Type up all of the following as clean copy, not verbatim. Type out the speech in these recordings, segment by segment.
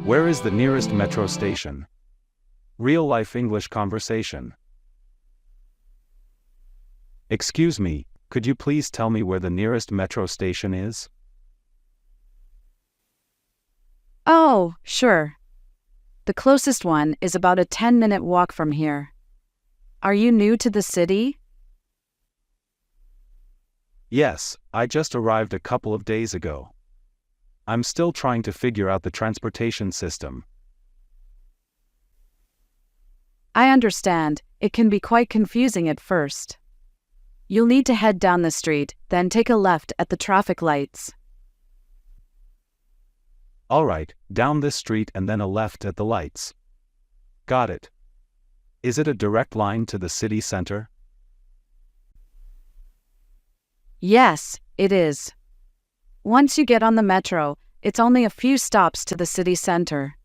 Where is the nearest metro station? Real-life English conversation. Excuse me, could you please tell me where the nearest metro station is? Oh, sure. The closest one is about a 10-minute walk from here. Are you new to the city? Yes, I just arrived a couple of days ago. I'm still trying to figure out the transportation system. I understand, it can be quite confusing at first. You'll need to head down the street, then take a left at the traffic lights. Alright, down this street and then a left at the lights. Got it. Is it a direct line to the city center? Yes, it is. Once you get on the metro, it's only a few stops to the city center.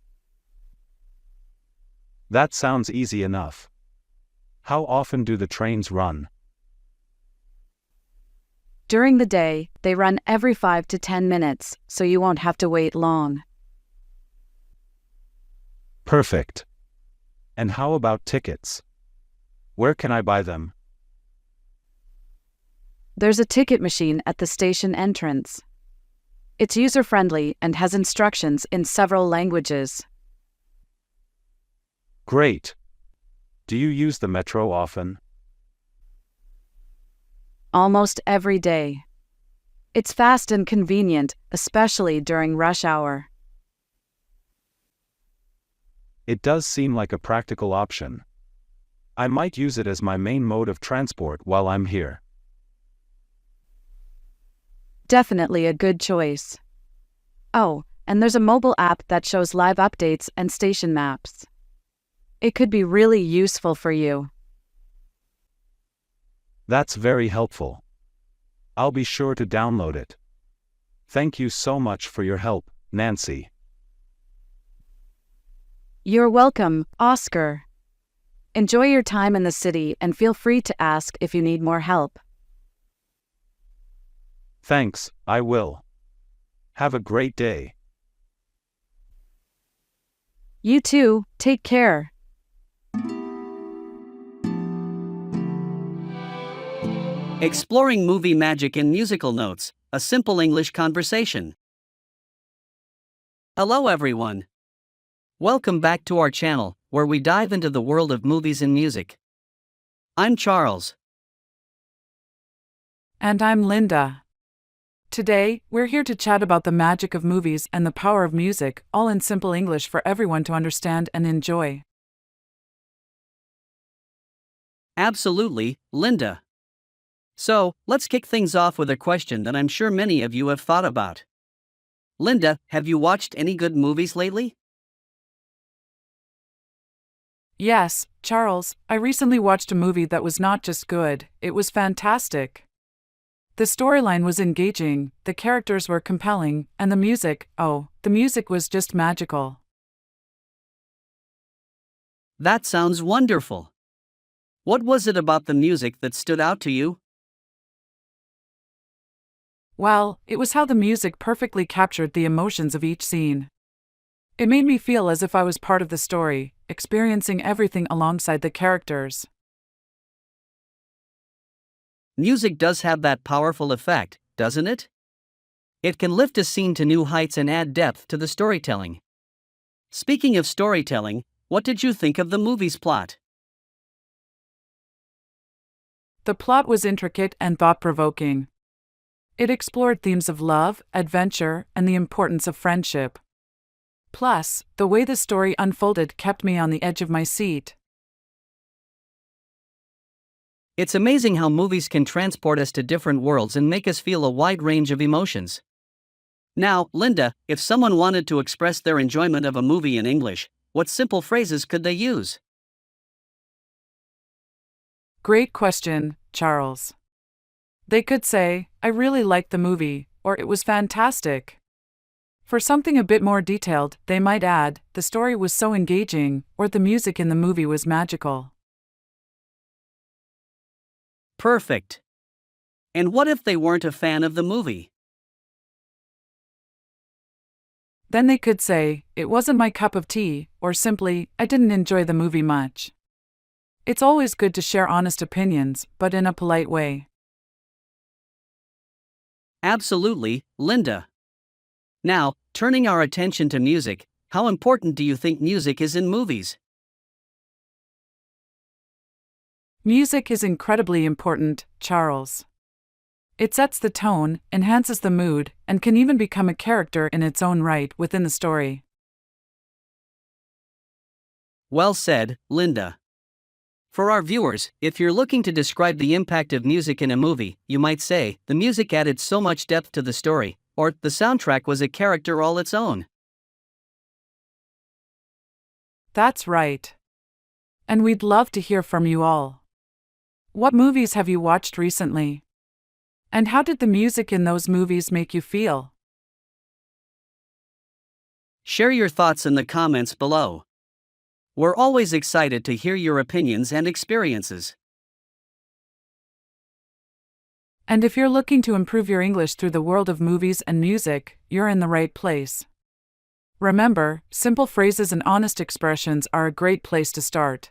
That sounds easy enough. How often do the trains run? During the day, they run every 5 to 10 minutes, so you won't have to wait long. Perfect. And how about tickets? Where can I buy them? There's a ticket machine at the station entrance. It's user-friendly and has instructions in several languages. Great. Do you use the metro often? Almost every day. It's fast and convenient, especially during rush hour. It does seem like a practical option. I might use it as my main mode of transport while I'm here. Definitely a good choice. Oh, and there's a mobile app that shows live updates and station maps. It could be really useful for you. That's very helpful. I'll be sure to download it. Thank you so much for your help, Nancy. You're welcome, Oscar. Enjoy your time in the city and feel free to ask if you need more help. Thanks, I will. Have a great day. You too, take care. Exploring movie magic in musical notes, a simple English conversation. Hello everyone. Welcome back to our channel, where we dive into the world of movies and music. I'm Charles. And I'm Linda. Today, we're here to chat about the magic of movies and the power of music, all in simple English for everyone to understand and enjoy. Absolutely, Linda. So, let's kick things off with a question that I'm sure many of you have thought about. Linda, have you watched any good movies lately? Yes, Charles, I recently watched a movie that was not just good, it was fantastic. The storyline was engaging, the characters were compelling, and the music was just magical. That sounds wonderful. What was it about the music that stood out to you? Well, it was how the music perfectly captured the emotions of each scene. It made me feel as if I was part of the story, experiencing everything alongside the characters. Music does have that powerful effect, doesn't it? It can lift a scene to new heights and add depth to the storytelling. Speaking of storytelling, what did you think of the movie's plot? The plot was intricate and thought-provoking. It explored themes of love, adventure, and the importance of friendship. Plus, the way the story unfolded kept me on the edge of my seat. It's amazing how movies can transport us to different worlds and make us feel a wide range of emotions. Now, Linda, if someone wanted to express their enjoyment of a movie in English, what simple phrases could they use? Great question, Charles. They could say, "I really liked the movie," or "It was fantastic." For something a bit more detailed, they might add, "The story was so engaging," or "The music in the movie was magical." Perfect. And what if they weren't a fan of the movie? Then they could say, "It wasn't my cup of tea," or simply, "I didn't enjoy the movie much." It's always good to share honest opinions, but in a polite way. Absolutely, Linda. Now, turning our attention to music, how important do you think music is in movies? Music is incredibly important, Charles. It sets the tone, enhances the mood, and can even become a character in its own right within the story. Well said, Linda. For our viewers, if you're looking to describe the impact of music in a movie, you might say, the music added so much depth to the story, or the soundtrack was a character all its own. That's right. And we'd love to hear from you all. What movies have you watched recently? And how did the music in those movies make you feel? Share your thoughts in the comments below. We're always excited to hear your opinions and experiences. And if you're looking to improve your English through the world of movies and music, you're in the right place. Remember, simple phrases and honest expressions are a great place to start.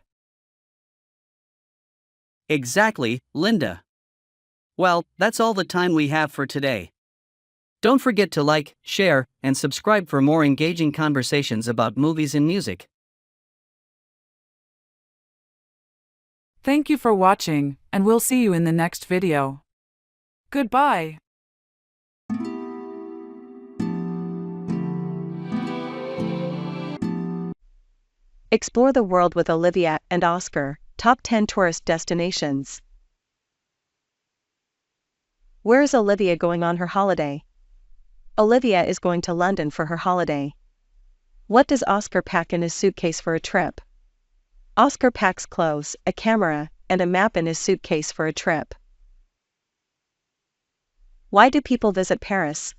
Exactly, Linda. Well, that's all the time we have for today. Don't forget to like, share, and subscribe for more engaging conversations about movies and music. Thank you for watching, and we'll see you in the next video. Goodbye. Explore the world with Olivia and Oscar, top 10 tourist destinations. Where is Olivia going on her holiday? Olivia is going to London for her holiday. What does Oscar pack in his suitcase for a trip? Oscar packs clothes, a camera, and a map in his suitcase for a trip. Why do people visit Paris?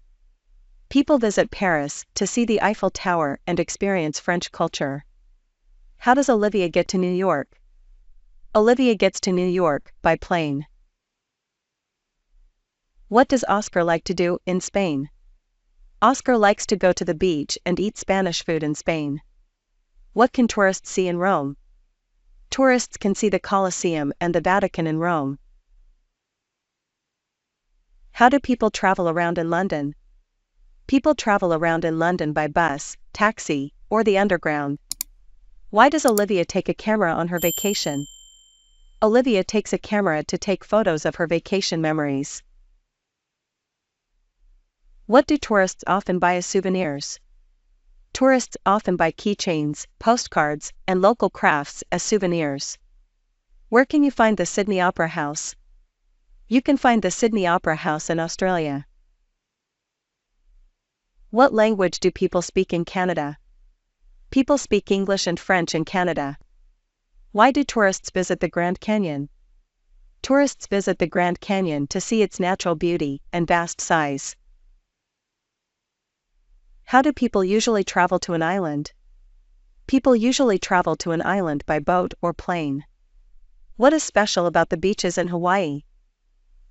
People visit Paris to see the Eiffel Tower and experience French culture. How does Olivia get to New York? Olivia gets to New York by plane. What does Oscar like to do in Spain? Oscar likes to go to the beach and eat Spanish food in Spain. What can tourists see in Rome? Tourists can see the Colosseum and the Vatican in Rome. How do people travel around in London? People travel around in London by bus, taxi, or the underground. Why does Olivia take a camera on her vacation? Olivia takes a camera to take photos of her vacation memories. What do tourists often buy as souvenirs? Tourists often buy keychains, postcards, and local crafts as souvenirs. Where can you find the Sydney Opera House? You can find the Sydney Opera House in Australia. What language do people speak in Canada? People speak English and French in Canada. Why do tourists visit the Grand Canyon? Tourists visit the Grand Canyon to see its natural beauty and vast size. How do people usually travel to an island? People usually travel to an island by boat or plane. What is special about the beaches in Hawaii?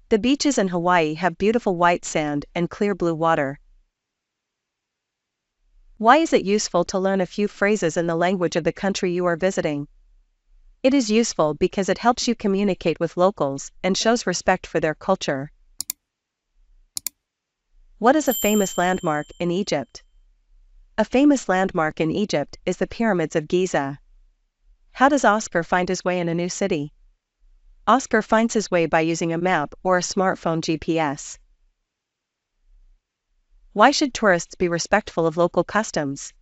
The beaches in Hawaii have beautiful white sand and clear blue water. Why is it useful to learn a few phrases in the language of the country you are visiting? It is useful because it helps you communicate with locals and shows respect for their culture. What is a famous landmark in Egypt? A famous landmark in Egypt is the Pyramids of Giza. How does Oscar find his way in a new city? Oscar finds his way by using a map or a smartphone GPS. Why should tourists be respectful of local customs?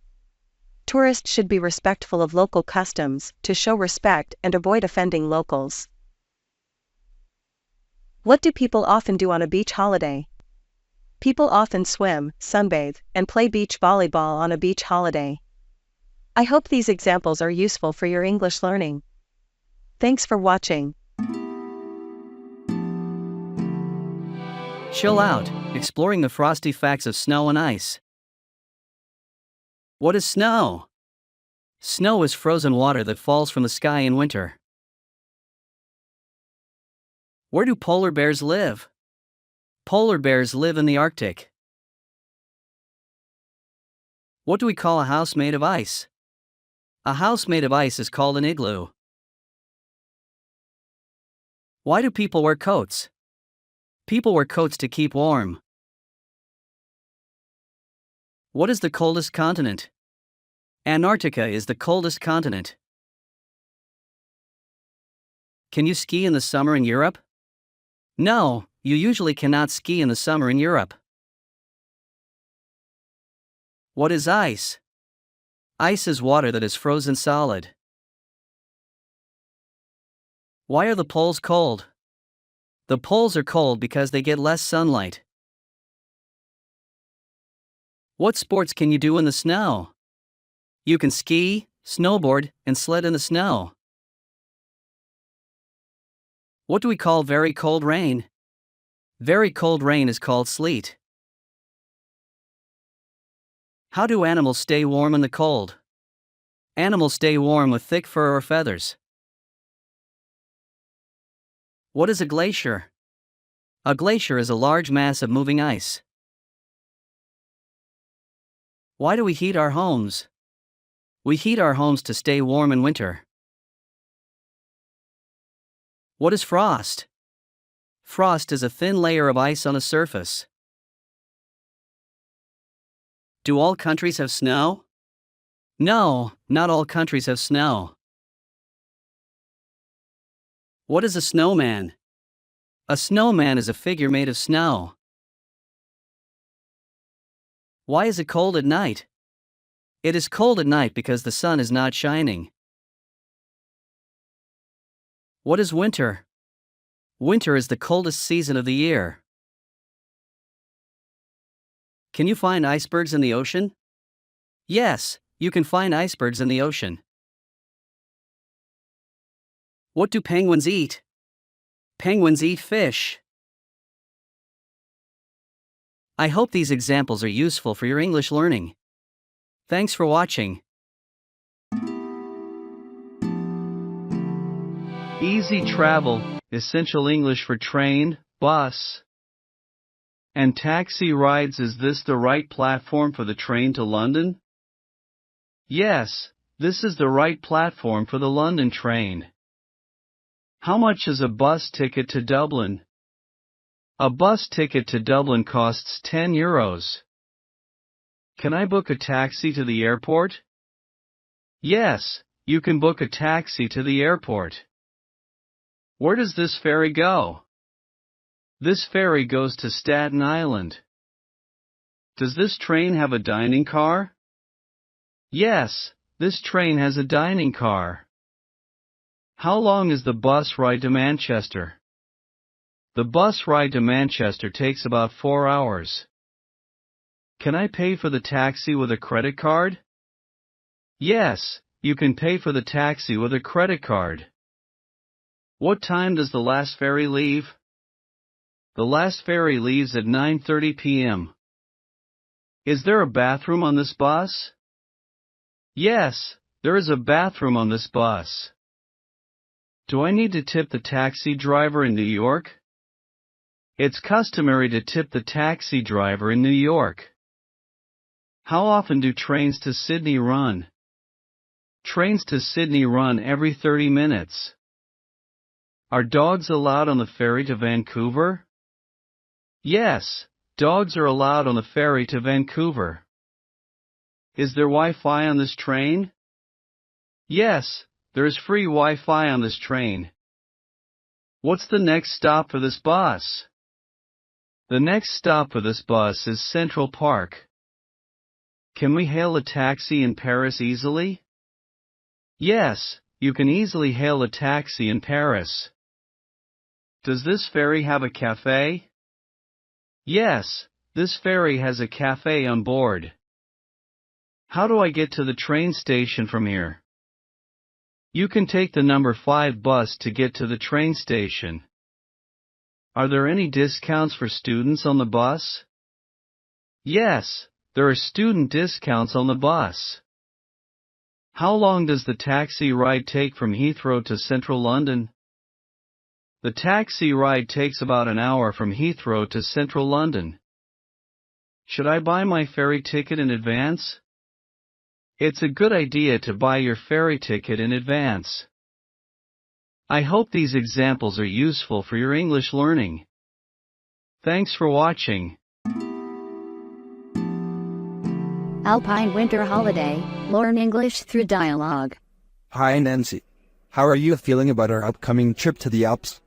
Tourists should be respectful of local customs to show respect and avoid offending locals. What do people often do on a beach holiday? People often swim, sunbathe, and play beach volleyball on a beach holiday. I hope these examples are useful for your English learning. Thanks for watching. Chill out, exploring the frosty facts of snow and ice. What is snow? Snow is frozen water that falls from the sky in winter. Where do polar bears live? Polar bears live in the Arctic. What do we call a house made of ice? A house made of ice is called an igloo. Why do people wear coats? People wear coats to keep warm. What is the coldest continent? Antarctica is the coldest continent. Can you ski in the summer in Europe? No, you usually cannot ski in the summer in Europe. What is ice? Ice is water that is frozen solid. Why are the poles cold? The poles are cold because they get less sunlight. What sports can you do in the snow? You can ski, snowboard, and sled in the snow. What do we call very cold rain? Very cold rain is called sleet. How do animals stay warm in the cold? Animals stay warm with thick fur or feathers. What is a glacier? A glacier is a large mass of moving ice. Why do we heat our homes? We heat our homes to stay warm in winter. What is frost? Frost is a thin layer of ice on a surface. Do all countries have snow? No, not all countries have snow. What is a snowman? A snowman is a figure made of snow. Why is it cold at night? It is cold at night because the sun is not shining. What is winter? Winter is the coldest season of the year. Can you find icebergs in the ocean? Yes, you can find icebergs in the ocean. What do penguins eat? Penguins eat fish. I hope these examples are useful for your English learning. Thanks for watching. Easy travel, essential English for train, bus, and taxi rides. Is this the right platform for the train to London? Yes, this is the right platform for the London train. How much is a bus ticket to Dublin? A bus ticket to Dublin costs €10. Can I book a taxi to the airport? Yes, you can book a taxi to the airport. Where does this ferry go? This ferry goes to Staten Island. Does this train have a dining car? Yes, this train has a dining car. How long is the bus ride to Manchester? The bus ride to Manchester takes about 4 hours. Can I pay for the taxi with a credit card? Yes, you can pay for the taxi with a credit card. What time does the last ferry leave? The last ferry leaves at 9:30 p.m. Is there a bathroom on this bus? Yes, there is a bathroom on this bus. Do I need to tip the taxi driver in New York? It's customary to tip the taxi driver in New York. How often do trains to Sydney run? Trains to Sydney run every 30 minutes. Are dogs allowed on the ferry to Vancouver? Yes, dogs are allowed on the ferry to Vancouver. Is there Wi-Fi on this train? Yes, there is free Wi-Fi on this train. What's the next stop for this bus? The next stop for this bus is Central Park. Can we hail a taxi in Paris easily? Yes, you can easily hail a taxi in Paris. Does this ferry have a cafe? Yes, this ferry has a cafe on board. How do I get to the train station from here? You can take the number 5 bus to get to the train station. Are there any discounts for students on the bus? Yes, there are student discounts on the bus. How long does the taxi ride take from Heathrow to Central London? The taxi ride takes about an hour from Heathrow to Central London. Should I buy my ferry ticket in advance? It's a good idea to buy your ferry ticket in advance. I hope these examples are useful for your English learning. Thanks for watching. Alpine Winter Holiday, learn English through dialogue. Hi Nancy. How are you feeling about our upcoming trip to the Alps?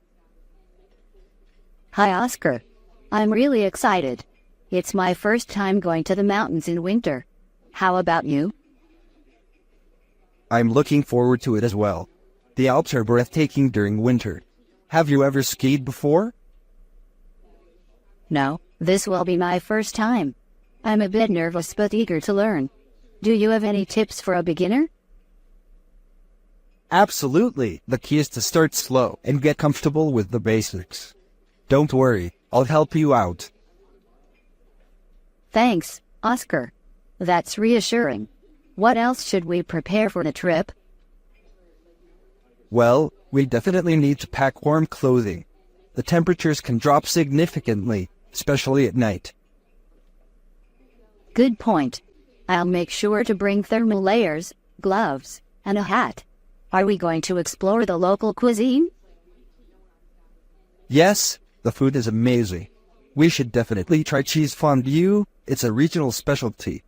Hi Oscar. I'm really excited. It's my first time going to the mountains in winter. How about you? I'm looking forward to it as well. The Alps are breathtaking during winter. Have you ever skied before? No, this will be my first time. I'm a bit nervous but eager to learn. Do you have any tips for a beginner? Absolutely. The key is to start slow and get comfortable with the basics. Don't worry, I'll help you out. Thanks, Oscar. That's reassuring. What else should we prepare for the trip? Well, we definitely need to pack warm clothing. The temperatures can drop significantly, especially at night. Good point. I'll make sure to bring thermal layers, gloves, and a hat. Are we going to explore the local cuisine? Yes, the food is amazing. We should definitely try cheese fondue. It's a regional specialty.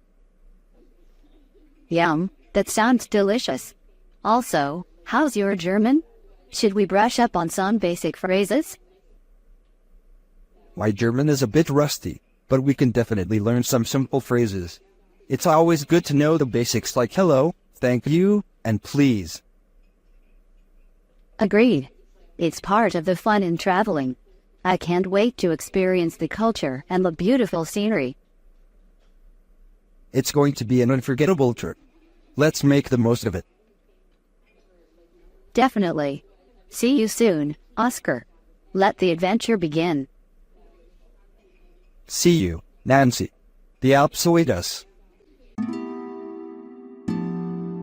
Yum, that sounds delicious. Also, how's your German? Should we brush up on some basic phrases? My German is a bit rusty, but we can definitely learn some simple phrases. It's always good to know the basics like hello, thank you, and please. Agreed. It's part of the fun in traveling. I can't wait to experience the culture and the beautiful scenery. It's going to be an unforgettable trip. Let's make the most of it. Definitely. See you soon, Oscar. Let the adventure begin. See you, Nancy. The Alps await us.